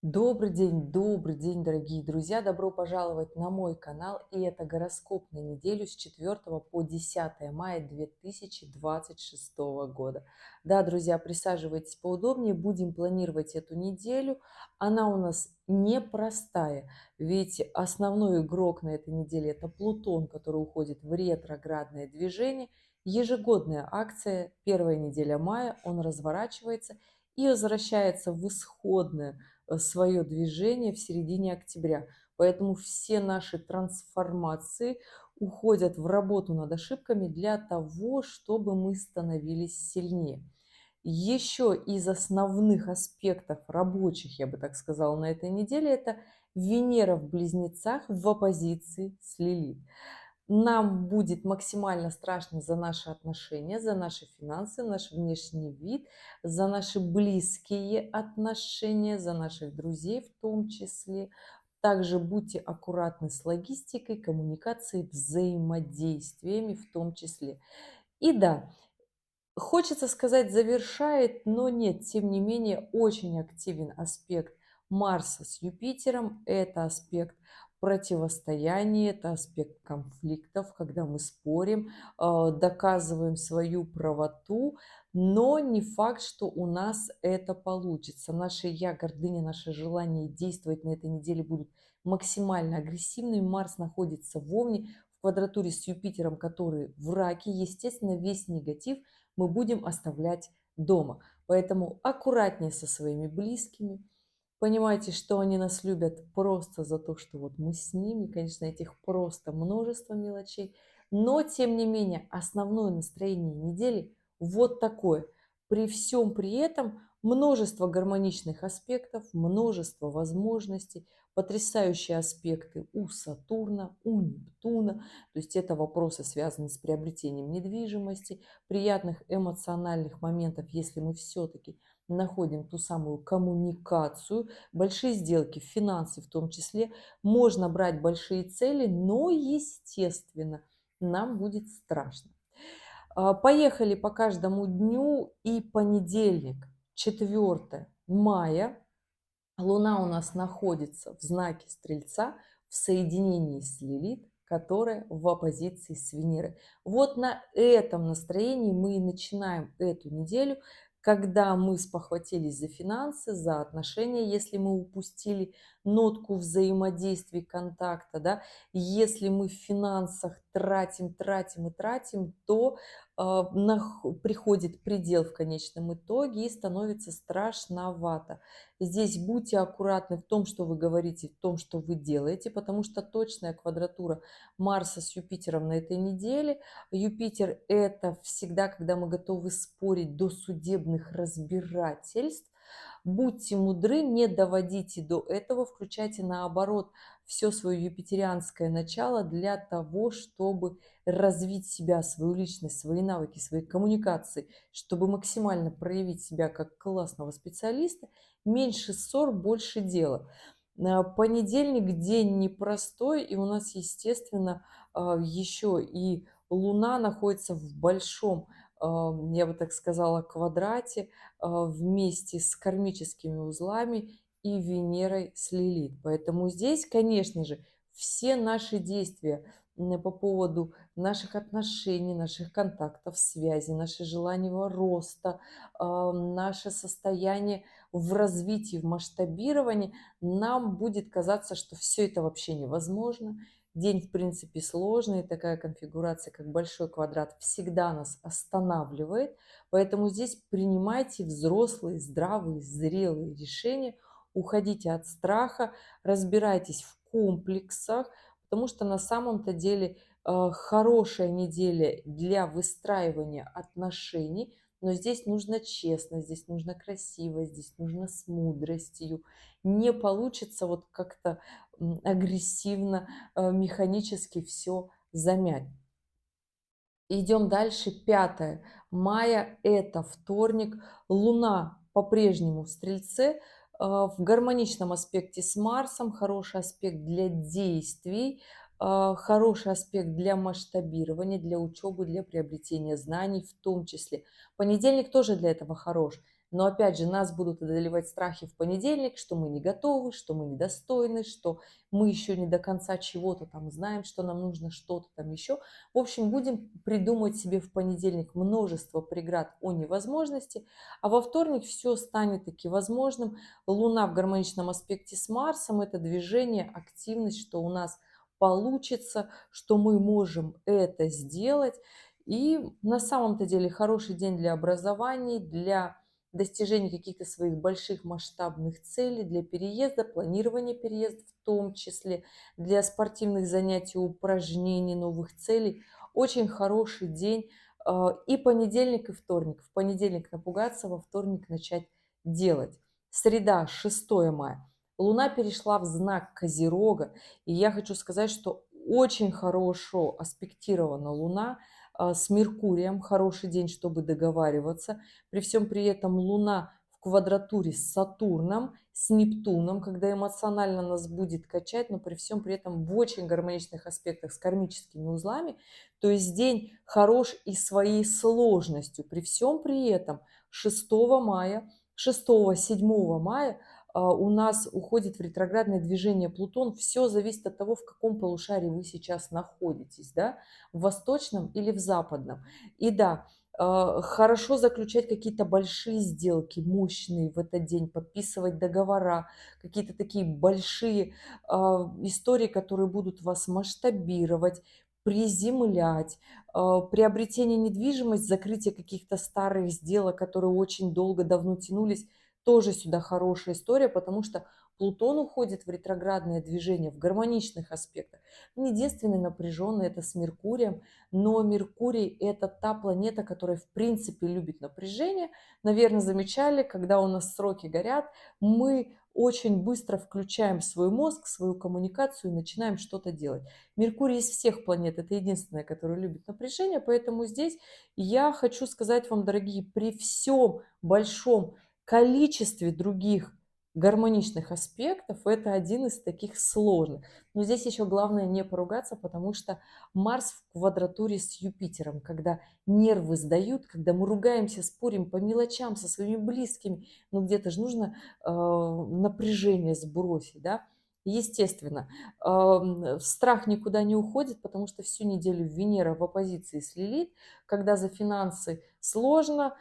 Добрый день, дорогие друзья! Добро пожаловать на мой канал. И это гороскоп на неделю с 4 по 10 мая 2026 года. Да, друзья, присаживайтесь поудобнее, будем планировать эту неделю. Она у нас непростая, ведь основной игрок на этой неделе — это Плутон, который уходит в ретроградное движение. Ежегодная акция, первая неделя мая, он разворачивается и возвращается в исходное свое движение в середине октября. Поэтому все наши трансформации уходят в работу над ошибками для того, чтобы мы становились сильнее. Еще из основных аспектов рабочих, я бы так сказала, на этой неделе — это Венера в Близнецах в оппозиции с Лилит. Нам будет максимально страшно за наши отношения, за наши финансы, наш внешний вид, за наши близкие отношения, за наших друзей в том числе. Также будьте аккуратны с логистикой, коммуникацией, взаимодействиями в том числе. И да, хочется сказать, завершает, но нет, тем не менее, очень активен аспект Марса с Юпитером. Это аспект противостояния, это аспект конфликтов, когда мы спорим, доказываем свою правоту, но не факт, что у нас это получится. Наше «я», гордыня, наше желание действовать на этой неделе будут максимально агрессивными. Марс находится в Овне, в квадратуре с Юпитером, который в Раке. Естественно, весь негатив мы будем оставлять дома. Поэтому аккуратнее со своими близкими. Понимайте, что они нас любят просто за то, что вот мы с ними. Конечно, этих просто множество мелочей. Но, тем не менее, основное настроение недели вот такое. При всем при этом множество гармоничных аспектов, множество возможностей, потрясающие аспекты у Сатурна, у Нептуна. То есть это вопросы, связанные с приобретением недвижимости, приятных эмоциональных моментов, если мы все-таки находим ту самую коммуникацию, большие сделки, финансы в том числе. Можно брать большие цели, но, естественно, нам будет страшно. Поехали по каждому дню. И понедельник, 4 мая, Луна у нас находится в знаке Стрельца в соединении с Лилит, которая в оппозиции с Венерой. Вот на этом настроении мы и начинаем эту неделю, когда мы спохватились за финансы, за отношения, если мы упустили нотку взаимодействия, контакта, да, если мы в финансах тратим, тратим и тратим, то приходит предел в конечном итоге и становится страшновато. Здесь будьте аккуратны в том, что вы говорите, в том, что вы делаете, потому что точная квадратура Марса с Юпитером на этой неделе. Юпитер — это всегда, когда мы готовы спорить до судебных разбирательств. Будьте мудры, не доводите до этого, включайте наоборот все свое юпитерианское начало для того, чтобы развить себя, свою личность, свои навыки, свои коммуникации, чтобы максимально проявить себя как классного специалиста. Меньше ссор, больше дела. Понедельник — день непростой, и у нас, естественно, еще и Луна находится в большом, я бы так сказала, квадрате вместе с кармическими узлами и Венерой с Лилит. Поэтому здесь, конечно же, все наши действия по поводу наших отношений, наших контактов, связей, наше желание роста, наше состояние в развитии, в масштабировании, нам будет казаться, что все это вообще невозможно. День, в принципе, сложный, такая конфигурация, как большой квадрат, всегда нас останавливает. Поэтому здесь принимайте взрослые, здравые, зрелые решения, уходите от страха, разбирайтесь в комплексах, потому что на самом-то деле хорошая неделя для выстраивания отношений, но здесь нужно честно, здесь нужно красиво, здесь нужно с мудростью. Не получится вот как-то агрессивно, механически все замять. Идем дальше. 5 мая, это вторник. Луна по-прежнему в Стрельце, в гармоничном аспекте с Марсом. Хороший аспект для действий, хороший аспект для масштабирования, для учебы, для приобретения знаний в том числе. Понедельник тоже для этого хорош. Но опять же, нас будут одолевать страхи в понедельник, что мы не готовы, что мы недостойны, что мы еще не до конца чего-то там знаем, что нам нужно что-то там еще. В общем, будем придумывать себе в понедельник множество преград о невозможности, а во вторник все станет таки возможным. Луна в гармоничном аспекте с Марсом – это движение, активность, что у нас получится, что мы можем это сделать. И на самом-то деле хороший день для образований, для достижения каких-то своих больших масштабных целей, для переезда, планирования переезда в том числе, для спортивных занятий, упражнений, новых целей. Очень хороший день и понедельник, и вторник. В понедельник напугаться, во вторник начать делать. Среда, 6 мая. Луна перешла в знак Козерога, и я хочу сказать, что очень хорошо аспектирована Луна с Меркурием. Хороший день, чтобы договариваться. При всем при этом Луна в квадратуре с Сатурном, с Нептуном, когда эмоционально нас будет качать, но при всем при этом в очень гармоничных аспектах с кармическими узлами. То есть день хорош и своей сложностью. При всем при этом 6 мая, 6-7 мая у нас уходит в ретроградное движение Плутон. Все зависит от того, в каком полушарии вы сейчас находитесь, да, в восточном или в западном. И да, хорошо заключать какие-то большие сделки, мощные в этот день, подписывать договора, какие-то такие большие истории, которые будут вас масштабировать, приземлять, приобретение недвижимости, закрытие каких-то старых сделок, которые очень долго, давно тянулись, тоже сюда хорошая история, потому что Плутон уходит в ретроградное движение в гармоничных аспектах. Единственное напряженное это с Меркурием, но Меркурий это та планета, которая в принципе любит напряжение. Наверное, замечали, когда у нас сроки горят, мы очень быстро включаем свой мозг, свою коммуникацию и начинаем что-то делать. Меркурий из всех планет это единственная, которая любит напряжение, поэтому здесь я хочу сказать вам, дорогие, при всем большом количестве других гармоничных аспектов это один из таких сложных. Но здесь еще главное не поругаться, потому что Марс в квадратуре с Юпитером, когда нервы сдают, когда мы ругаемся, спорим по мелочам со своими близкими, ну где-то же нужно напряжение сбросить, да. Естественно, страх никуда не уходит, потому что всю неделю Венера в оппозиции с Лилит, когда за финансы сложно,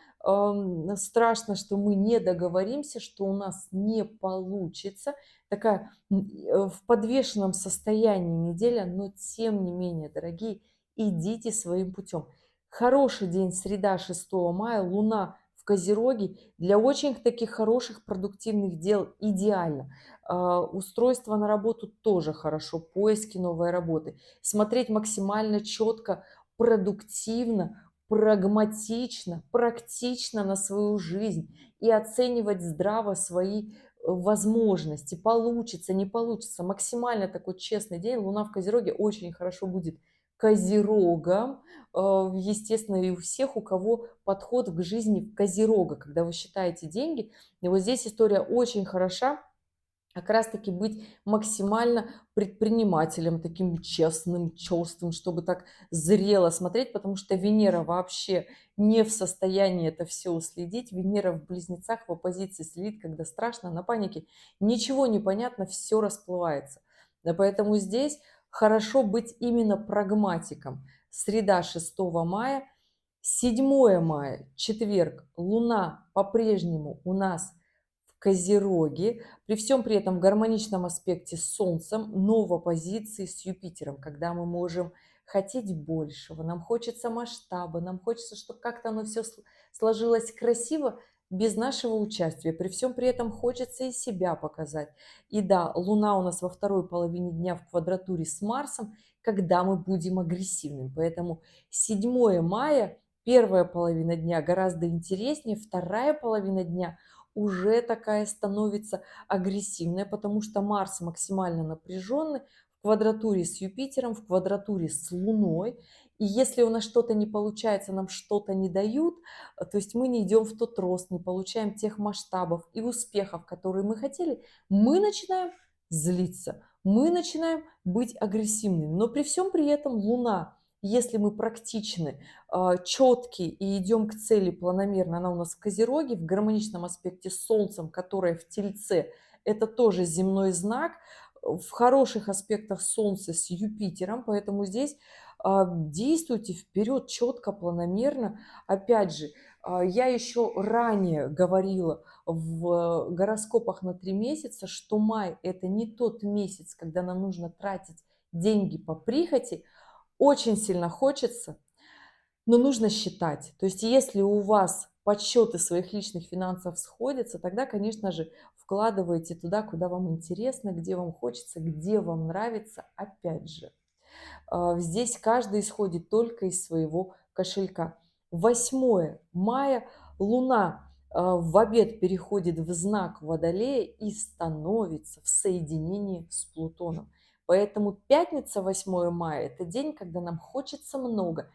страшно, что мы не договоримся, что у нас не получится. Такая в подвешенном состоянии неделя, но тем не менее, дорогие, идите своим путем. Хороший день, среда, 6 мая, Луна в Козероге, для очень таких хороших продуктивных дел идеально. Устройство на работу тоже хорошо, поиски новой работы. Смотреть максимально четко, продуктивно, прагматично, практично на свою жизнь и оценивать здраво свои возможности, получится, не получится. Максимально такой честный день. Луна в Козероге очень хорошо будет Козерогом. Естественно, и у всех, у кого подход к жизни Козерога, когда вы считаете деньги. И вот здесь история очень хороша, как раз-таки быть максимально предпринимателем, таким честным, чёрствым, чтобы так зрело смотреть, потому что Венера вообще не в состоянии это все уследить. Венера в Близнецах в оппозиции следит, когда страшно, на панике. Ничего не понятно, все расплывается. Да, поэтому здесь хорошо быть именно прагматиком. Среда 6 мая, 7 мая, четверг, Луна по-прежнему у нас в Козероге, при всем при этом в гармоничном аспекте с Солнцем, но в оппозиции с Юпитером, когда мы можем хотеть большего, нам хочется масштаба, нам хочется, чтобы как-то оно все сложилось красиво без нашего участия. При всем при этом хочется и себя показать. И да, Луна у нас во второй половине дня в квадратуре с Марсом, когда мы будем агрессивными. Поэтому 7 мая, первая половина дня гораздо интереснее, вторая половина дня уже такая становится агрессивная, потому что Марс максимально напряженный в квадратуре с Юпитером, в квадратуре с Луной. И если у нас что-то не получается, нам что-то не дают, то есть мы не идем в тот рост, не получаем тех масштабов и успехов, которые мы хотели, мы начинаем злиться, мы начинаем быть агрессивными. Но при всем при этом Луна если мы практичны, четкие и идем к цели планомерно, она у нас в Козероге, в гармоничном аспекте с Солнцем, которое в Тельце, это тоже земной знак, в хороших аспектах Солнца с Юпитером, поэтому здесь действуйте вперед четко, планомерно. Опять же, я еще ранее говорила в гороскопах на 3 месяца, что май – это не тот месяц, когда нам нужно тратить деньги по прихоти. Очень сильно хочется, но нужно считать. То есть если у вас подсчеты своих личных финансов сходятся, тогда, конечно же, вкладывайте туда, куда вам интересно, где вам хочется, где вам нравится. Опять же, здесь каждый исходит только из своего кошелька. 8 мая Луна в обед переходит в знак Водолея и становится в соединении с Плутоном. Поэтому пятница, 8 мая, это день, когда нам хочется много.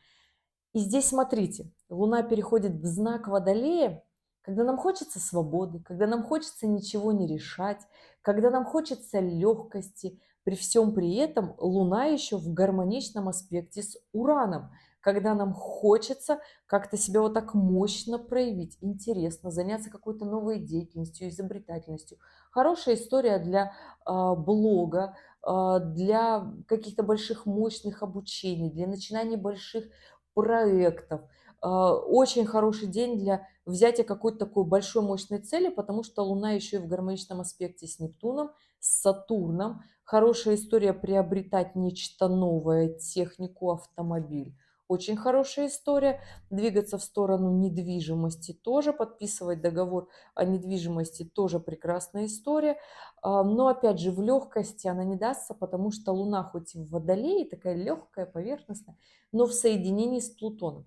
И здесь смотрите, Луна переходит в знак Водолея, когда нам хочется свободы, когда нам хочется ничего не решать, когда нам хочется легкости. При всем при этом Луна еще в гармоничном аспекте с Ураном, когда нам хочется как-то себя вот так мощно проявить, интересно, заняться какой-то новой деятельностью, изобретательностью. Хорошая история для блога, для каких-то больших мощных обучений, для начинания больших проектов. Очень хороший день для взятия какой-то такой большой мощной цели, потому что Луна еще и в гармоничном аспекте с Нептуном, с Сатурном. Хорошая история приобретать нечто новое, технику, автомобиль. Очень хорошая история. Двигаться в сторону недвижимости тоже, подписывать договор о недвижимости тоже прекрасная история. Но опять же в легкости она не дастся, потому что Луна хоть и в Водолее, такая легкая, поверхностная, но в соединении с Плутоном.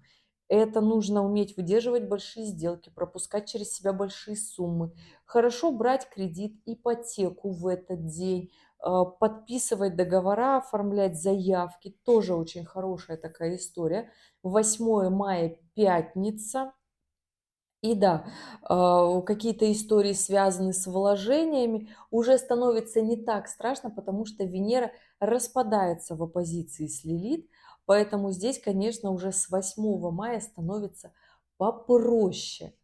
Это нужно уметь выдерживать большие сделки, пропускать через себя большие суммы. Хорошо брать кредит, ипотеку в этот день, подписывать договора, оформлять заявки. Тоже очень хорошая такая история. 8 мая, пятница. И да, какие-то истории, связанные с вложениями, уже становится не так страшно, потому что Венера распадается в оппозиции с Лилит, поэтому здесь, конечно, уже с 8 мая становится попроще.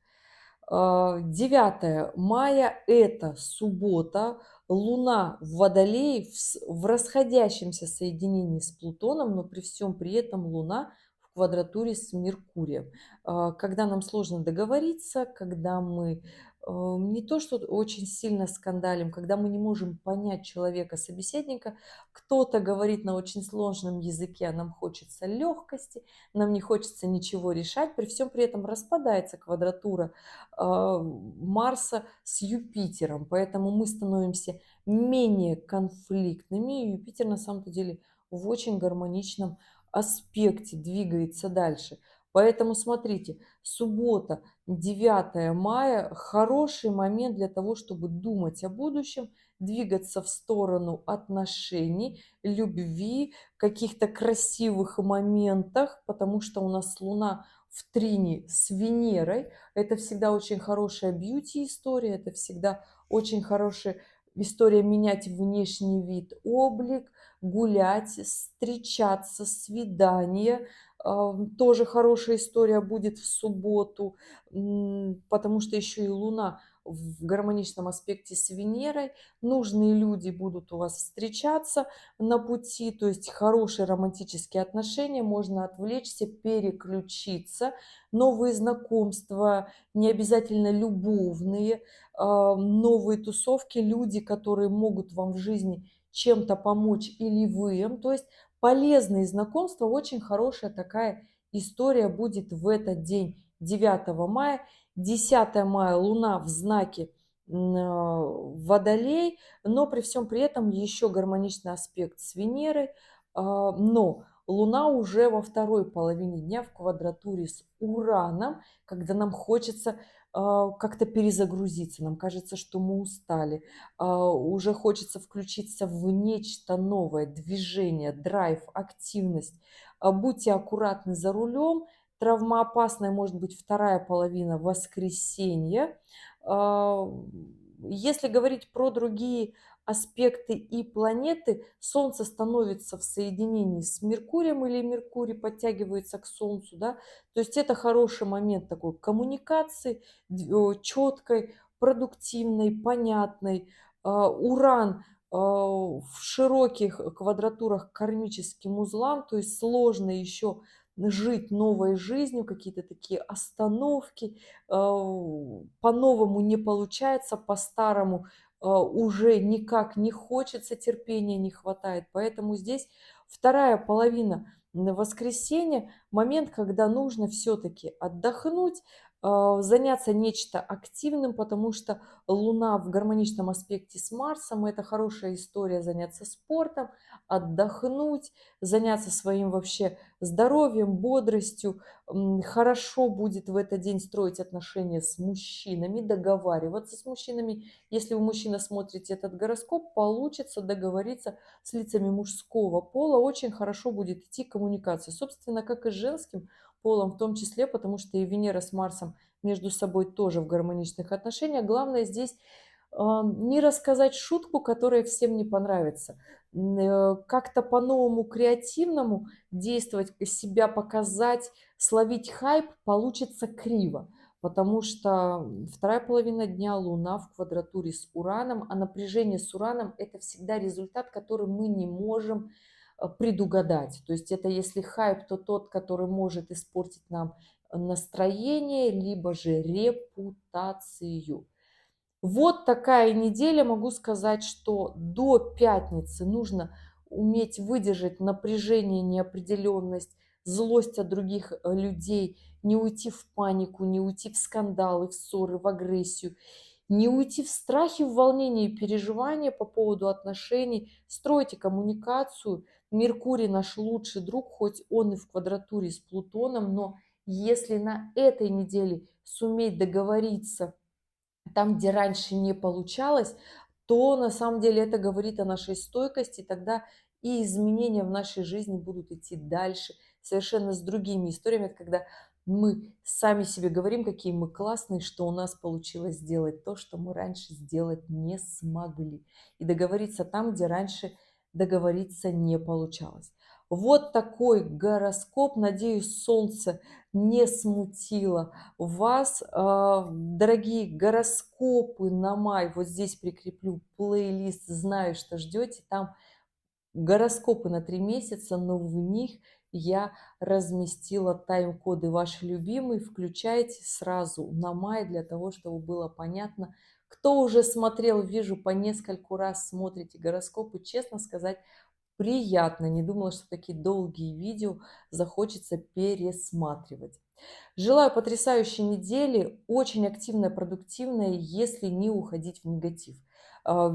9 мая – это суббота, Луна в Водолее в расходящемся соединении с Плутоном, но при всем при этом Луна в квадратуре с Меркурием. Когда нам сложно договориться, когда мы не то что очень сильно скандалим, когда мы не можем понять человека, собеседника, кто-то говорит на очень сложном языке, а нам хочется легкости, нам не хочется ничего решать, при всем при этом распадается квадратура Марса с Юпитером, поэтому мы становимся менее конфликтными. И Юпитер на самом-то деле в очень гармоничном аспекте двигается дальше. Поэтому смотрите, суббота, 9 мая, хороший момент для того, чтобы думать о будущем, двигаться в сторону отношений, любви, каких-то красивых моментах, потому что у нас Луна в трине с Венерой. Это всегда очень хорошая бьюти-история, это всегда очень хорошая история менять внешний вид, облик, гулять, встречаться, свидания. Тоже хорошая история будет в субботу, потому что еще и Луна в гармоничном аспекте с Венерой. Нужные люди будут у вас встречаться на пути, то есть хорошие романтические отношения, можно отвлечься, переключиться, новые знакомства, не обязательно любовные, новые тусовки, люди, которые могут вам в жизни чем-то помочь или вы им. То есть полезные знакомства, очень хорошая такая история будет в этот день, 9 мая. 10 мая Луна в знаке Водолей, но при всем при этом еще гармоничный аспект с Венерой, но Луна уже во второй половине дня в квадратуре с Ураном, когда нам хочется как-то перезагрузиться, нам кажется, что мы устали, уже хочется включиться в нечто новое, движение, драйв, активность. Будьте аккуратны за рулем, травмоопасная может быть вторая половина воскресенья, Если говорить про другие аспекты и планеты, Солнце становится в соединении с Меркурием или Меркурий подтягивается к Солнцу, да, то есть это хороший момент такой коммуникации, четкой, продуктивной, понятной. Уран в широких квадратурах к кармическим узлам, то есть сложно еще жить новой жизнью, какие-то такие остановки, по-новому не получается, по-старому уже никак не хочется, терпения не хватает. Поэтому здесь вторая половина воскресенья, момент, когда нужно все-таки отдохнуть, заняться нечто активным, потому что Луна в гармоничном аспекте с Марсом, это хорошая история заняться спортом, отдохнуть, заняться своим вообще здоровьем, бодростью. Хорошо будет в этот день строить отношения с мужчинами, договариваться с мужчинами. Если вы мужчина смотрите этот гороскоп, получится договориться с лицами мужского пола. Очень хорошо будет идти коммуникация. Собственно, как и с женским полом в том числе, потому что и Венера с Марсом между собой тоже в гармоничных отношениях. Главное здесь не рассказать шутку, которая всем не понравится. Как-то по-новому креативному действовать, себя показать, словить хайп получится криво, потому что вторая половина дня Луна в квадратуре с Ураном, а напряжение с Ураном – это всегда результат, который мы не можем предугадать. То есть это если хайп, то тот, который может испортить нам настроение, либо же репутацию. Вот такая неделя. Могу сказать, что до пятницы нужно уметь выдержать напряжение, неопределенность, злость от других людей, не уйти в панику, не уйти в скандалы, в ссоры, в агрессию, не уйти в страхи, в волнение и переживания по поводу отношений. Стройте коммуникацию. Меркурий наш лучший друг, хоть он и в квадратуре с Плутоном, но если на этой неделе суметь договориться там, где раньше не получалось, то на самом деле это говорит о нашей стойкости, тогда и изменения в нашей жизни будут идти дальше, совершенно с другими историями. Это когда мы сами себе говорим, какие мы классные, что у нас получилось сделать то, что мы раньше сделать не смогли. И договориться там, где раньше договориться не получалось. Вот такой гороскоп. Надеюсь, солнце не смутило вас. Дорогие гороскопы на май, вот здесь прикреплю плейлист, знаю, что ждете, там гороскопы на 3 месяца, но в них я разместила тайм-коды ваши любимые, включайте сразу на май для того, чтобы было понятно. Кто уже смотрел, вижу, по нескольку раз смотрите гороскопы, честно сказать, приятно. Не думала, что такие долгие видео захочется пересматривать. Желаю потрясающей недели, очень активная, продуктивная, если не уходить в негатив.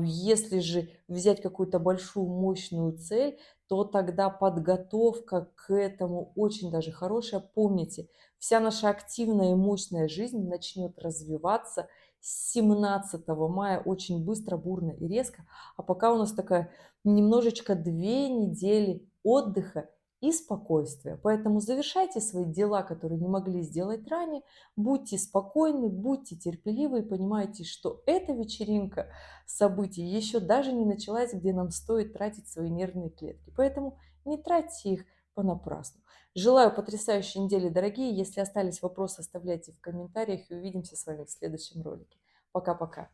Если же взять какую-то большую, мощную цель, то тогда подготовка к этому очень даже хорошая. Помните, вся наша активная и мощная жизнь начнет развиваться с 17 мая очень быстро, бурно и резко. А пока у нас такая немножечко 2 недели отдыха и спокойствия. Поэтому завершайте свои дела, которые не могли сделать ранее. Будьте спокойны, будьте терпеливы и понимайте, что эта вечеринка событий еще даже не началась, где нам стоит тратить свои нервные клетки. Поэтому не тратьте их понапрасну. Желаю потрясающей недели, дорогие. Если остались вопросы, оставляйте в комментариях и увидимся с вами в следующем ролике. Пока-пока.